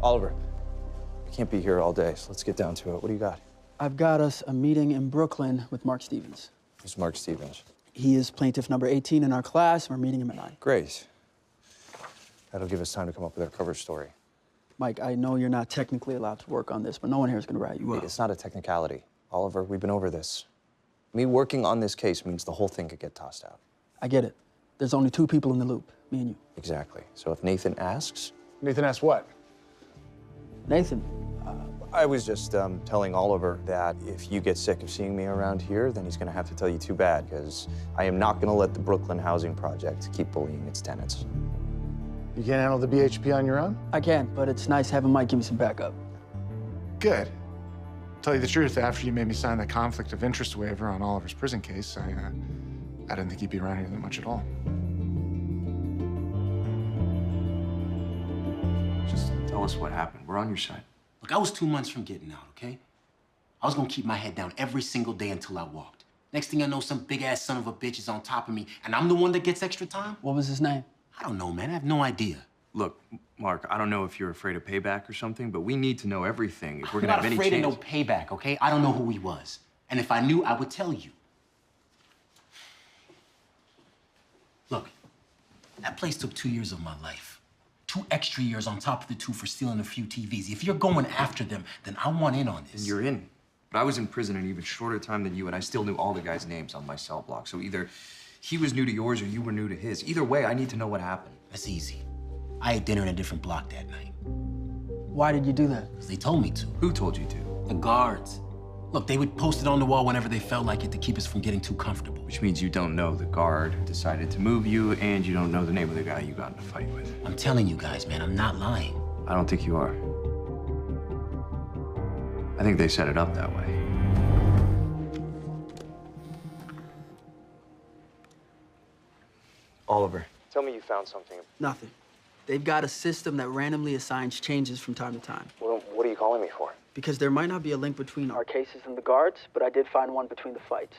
Oliver, we can't be here all day, so let's get down to it. What do you got? I've got us a meeting in Brooklyn with Mark Stevens. Who's Mark Stevens? He is plaintiff number 18 in our class, and we're meeting him at 9. Great. That'll give us time to come up with our cover story. Mike, I know you're not technically allowed to work on this, but no one here is going to rat you up. It's not a technicality. Oliver, we've been over this. Me working on this case means the whole thing could get tossed out. I get it. There's only 2 people in the loop, me and you. Exactly. So if Nathan asks... Nathan asks what? Nathan. I was just telling Oliver that if you get sick of seeing me around here, then he's going to have to tell you too bad, because I am not going to let the Brooklyn housing project keep bullying its tenants. You can't handle the BHP on your own? I can, but it's nice having Mike give me some backup. Good. Tell you the truth, after you made me sign the conflict of interest waiver on Oliver's prison case, I didn't think he'd be around here that much at all. Just tell us what happened. We're on your side. Look, I was 2 months from getting out, okay? I was gonna keep my head down every single day until I walked. Next thing I know, some big-ass son of a bitch is on top of me, and I'm the one that gets extra time? What was his name? I don't know, man. I have no idea. Look, Mark, I don't know if you're afraid of payback or something, but we need to know everything if we're gonna I'm have any not chance. afraid of no payback, okay? I don't know who he was. And if I knew, I would tell you. Look, that place took 2 years of my life. 2 extra years on top of the 2 for stealing a few TVs. If you're going after them, then I want in on this. And you're in. But I was in prison an even shorter time than you, and I still knew all the guys' names on my cell block. So either he was new to yours or you were new to his. Either way, I need to know what happened. That's easy. I ate dinner in a different block that night. Why did you do that? Because they told me to. Who told you to? The guards. Look, they would post it on the wall whenever they felt like it to keep us from getting too comfortable. Which means you don't know the guard decided to move you, and you don't know the name of the guy you got in a fight with. I'm telling you guys, man, I'm not lying. I don't think you are. I think they set it up that way. Oliver, tell me you found something. Nothing. They've got a system that randomly assigns changes from time to time. Well, what are you calling me for? Because there might not be a link between our cases and the guards, but I did find one between the fights.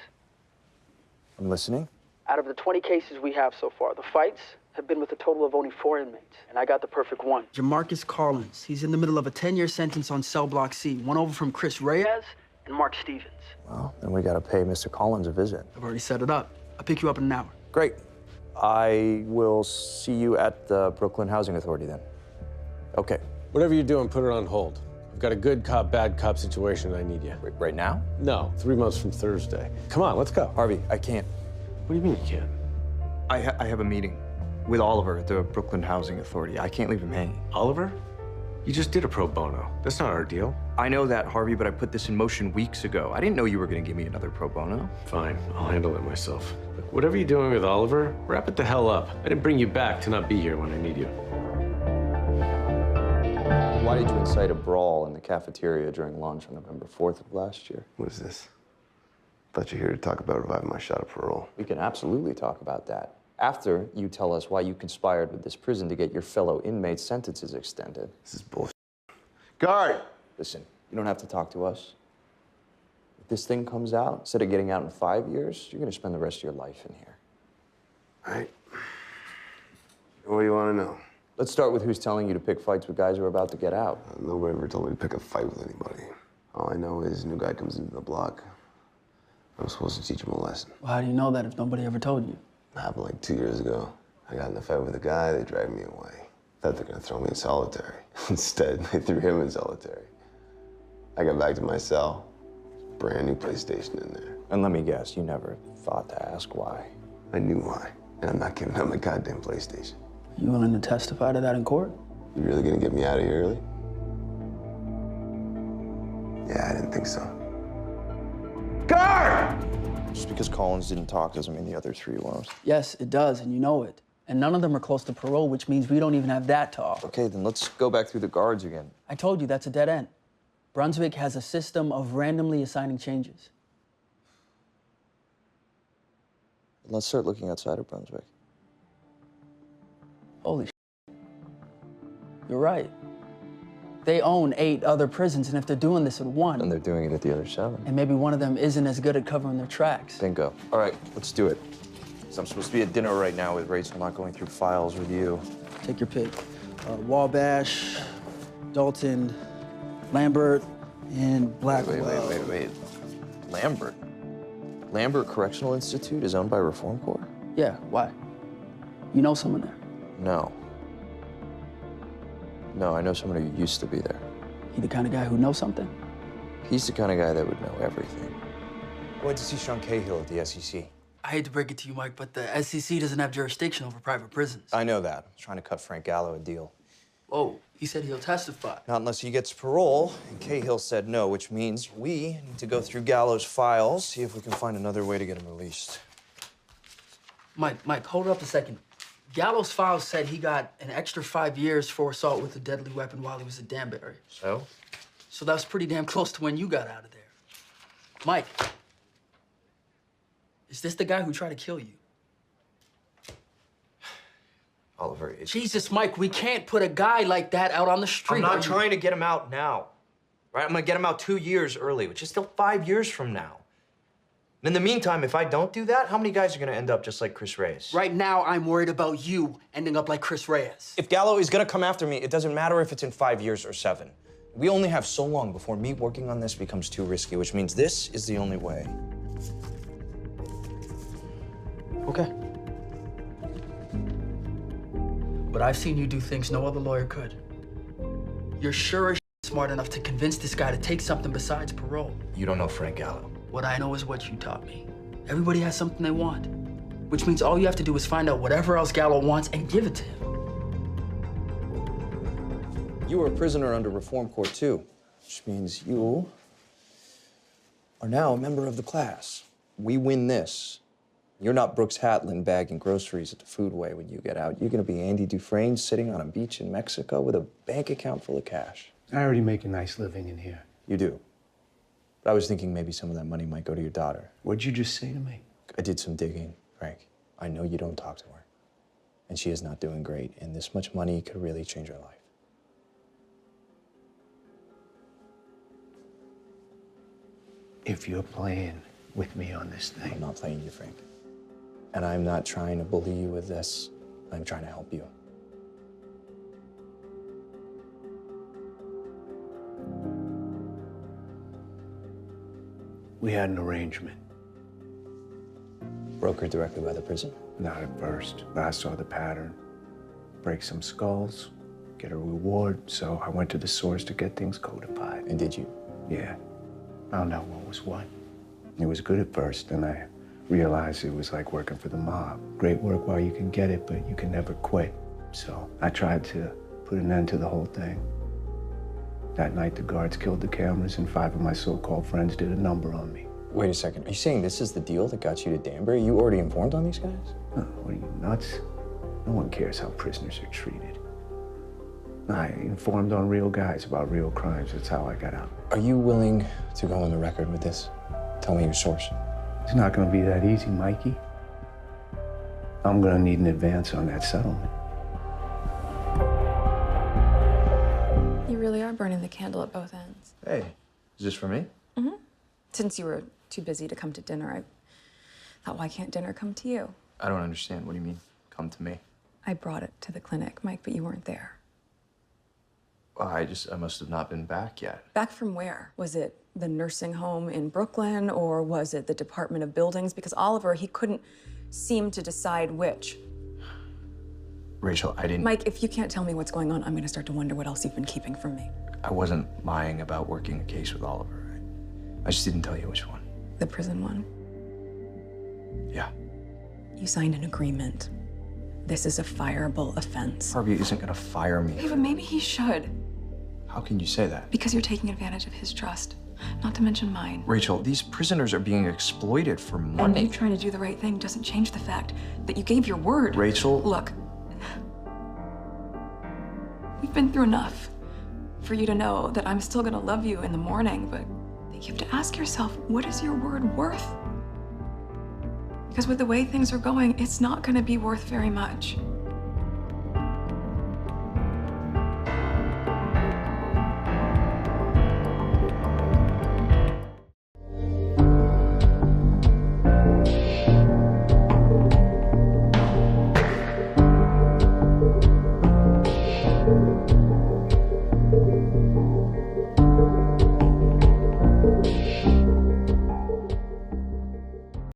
I'm listening. Out of the 20 cases we have so far, the fights have been with a total of only 4 inmates, and I got the perfect one. Jamarcus Carlins. He's in the middle of a 10-year sentence on cell block C, one over from Chris Reyes and Mark Stevens. Well, then we got to pay Mr. Collins a visit. I've already set it up. I'll pick you up in an hour. Great. I will see you at the Brooklyn Housing Authority then. Okay. Whatever you're doing, put it on hold. I've got a good cop, bad cop situation and I need you. Right now? No, 3 months from Thursday. Come on, let's go. Harvey, I can't. What do you mean you can't? I have a meeting with Oliver at the Brooklyn Housing Authority. I can't leave him hanging. Oliver? You just did a pro bono. That's not our deal. I know that, Harvey, but I put this in motion weeks ago. I didn't know you were going to give me another pro bono. Fine, I'll handle it myself. Look, whatever you're doing with Oliver, wrap it the hell up. I didn't bring you back to not be here when I need you. Why did you incite a brawl in the cafeteria during lunch on November 4th of last year? What is this? Thought you were here to talk about reviving my shot of parole. We can absolutely talk about that. After you tell us why you conspired with this prison to get your fellow inmates' sentences extended. This is bullshit. Guard! Listen, you don't have to talk to us. If this thing comes out, instead of getting out in 5 years, you're going to spend the rest of your life in here. All right. What do you want to know? Let's start with who's telling you to pick fights with guys who are about to get out. Nobody ever told me to pick a fight with anybody. All I know is a new guy comes into the block. I'm supposed to teach him a lesson. Well, how do you know that if nobody ever told you? It happened like 2 years ago. I got in a fight with a guy, they dragged me away. Thought they were gonna throw me in solitary. Instead, they threw him in solitary. I got back to my cell, brand new PlayStation in there. And let me guess, you never thought to ask why. I knew why, and I'm not giving up my goddamn PlayStation. You willing to testify to that in court? You really gonna get me out of here early? Yeah, I didn't think so. Guard! Just because Collins didn't talk doesn't mean the other 3 won't. Yes, it does, and you know it. And none of them are close to parole, which means we don't even have that to offer. Okay, then let's go back through the guards again. I told you that's a dead end. Brunswick has a system of randomly assigning changes. Let's start looking outside of Brunswick. Holy shit. You're right. They own 8 other prisons, and if they're doing this at one... And they're doing it at the other 7. And maybe one of them isn't as good at covering their tracks. Bingo. All right, let's do it. So I'm supposed to be at dinner right now with Rachel, not going through files with you. Take your pick. Wabash, Dalton, Lambert, and Blackwell. Wait. Lambert? Lambert Correctional Institute is owned by Reform Corps? Yeah, why? You know someone there? No. No, I know someone who used to be there. He the kind of guy who knows something? He's the kind of guy that would know everything. I went to see Sean Cahill at the SEC. I hate to break it to you, Mike, but the SEC doesn't have jurisdiction over private prisons. I know that. I'm trying to cut Frank Gallo a deal. Oh, he said he'll testify. Not unless he gets parole, and Cahill said no, which means we need to go through Gallo's files, see if we can find another way to get him released. Mike, hold up a second. Gallo's files said he got an extra 5 years for assault with a deadly weapon while he was at Danbury. So? So that was pretty damn close to when you got out of there. Mike, is this the guy who tried to kill you? Oliver, it's... Jesus, Mike, we can't put a guy like that out on the street. I'm not trying to get him out now, right? I'm gonna get him out 2 years early, which is still 5 years from now. And in the meantime, if I don't do that, how many guys are gonna end up just like Chris Reyes? Right now, I'm worried about you ending up like Chris Reyes. If Gallo is gonna come after me, it doesn't matter if it's in 5 years or 7. We only have so long before me working on this becomes too risky, which means this is the only way. Okay. But I've seen you do things no other lawyer could. You're sure as smart enough to convince this guy to take something besides parole. You don't know Frank Gallo. What I know is what you taught me. Everybody has something they want, which means all you have to do is find out whatever else Gallo wants and give it to him. You were a prisoner under Reform Court too, which means you are now a member of the class. We win this. You're not Brooks Hatlin bagging groceries at the Foodway when you get out. You're gonna be Andy Dufresne sitting on a beach in Mexico with a bank account full of cash. I already make a nice living in here. You do. But I was thinking maybe some of that money might go to your daughter. What'd you just say to me? I did some digging, Frank. I know you don't talk to her. And she is not doing great, and this much money could really change her life. If you're playing with me on this thing. I'm not playing you, Frank. And I'm not trying to bully you with this. I'm trying to help you. We had an arrangement. Brokered directly by the prison? Not at first, but I saw the pattern. Break some skulls, get a reward, so I went to the source to get things codified. And did you? Yeah. Found out what was what. It was good at first, then I realized it was like working for the mob. Great work while you can get it, but you can never quit. So I tried to put an end to the whole thing. That night, the guards killed the cameras, and 5 of my so-called friends did a number on me. Wait a second. Are you saying this is the deal that got you to Danbury? You already informed on these guys? Oh, what are you, nuts? No one cares how prisoners are treated. I informed on real guys about real crimes. That's how I got out. Are you willing to go on the record with this? Tell me your source. It's not gonna be that easy, Mikey. I'm gonna need an advance on that settlement. You really are burning the candle at both ends. Hey, is this for me? Mm-hmm. Since you were too busy to come to dinner, I thought, why can't dinner come to you? I don't understand. What do you mean, come to me? I brought it to the clinic, Mike, but you weren't there. Well, I must have not been back yet. Back from where? Was it the nursing home in Brooklyn, or was it the Department of Buildings? Because Oliver, he couldn't seem to decide which. Rachel, I didn't... Mike, if you can't tell me what's going on, I'm gonna start to wonder what else you've been keeping from me. I wasn't lying about working a case with Oliver. I just didn't tell you which one. The prison one? Yeah. You signed an agreement. This is a fireable offense. Harvey isn't gonna fire me. Hey, but maybe he should. How can you say that? Because you're taking advantage of his trust, not to mention mine. Rachel, these prisoners are being exploited for money. And you trying to do the right thing doesn't change the fact that you gave your word. Rachel? Look, we've been through enough for you to know that I'm still gonna love you in the morning, but you have to ask yourself, what is your word worth? Because with the way things are going, it's not gonna be worth very much.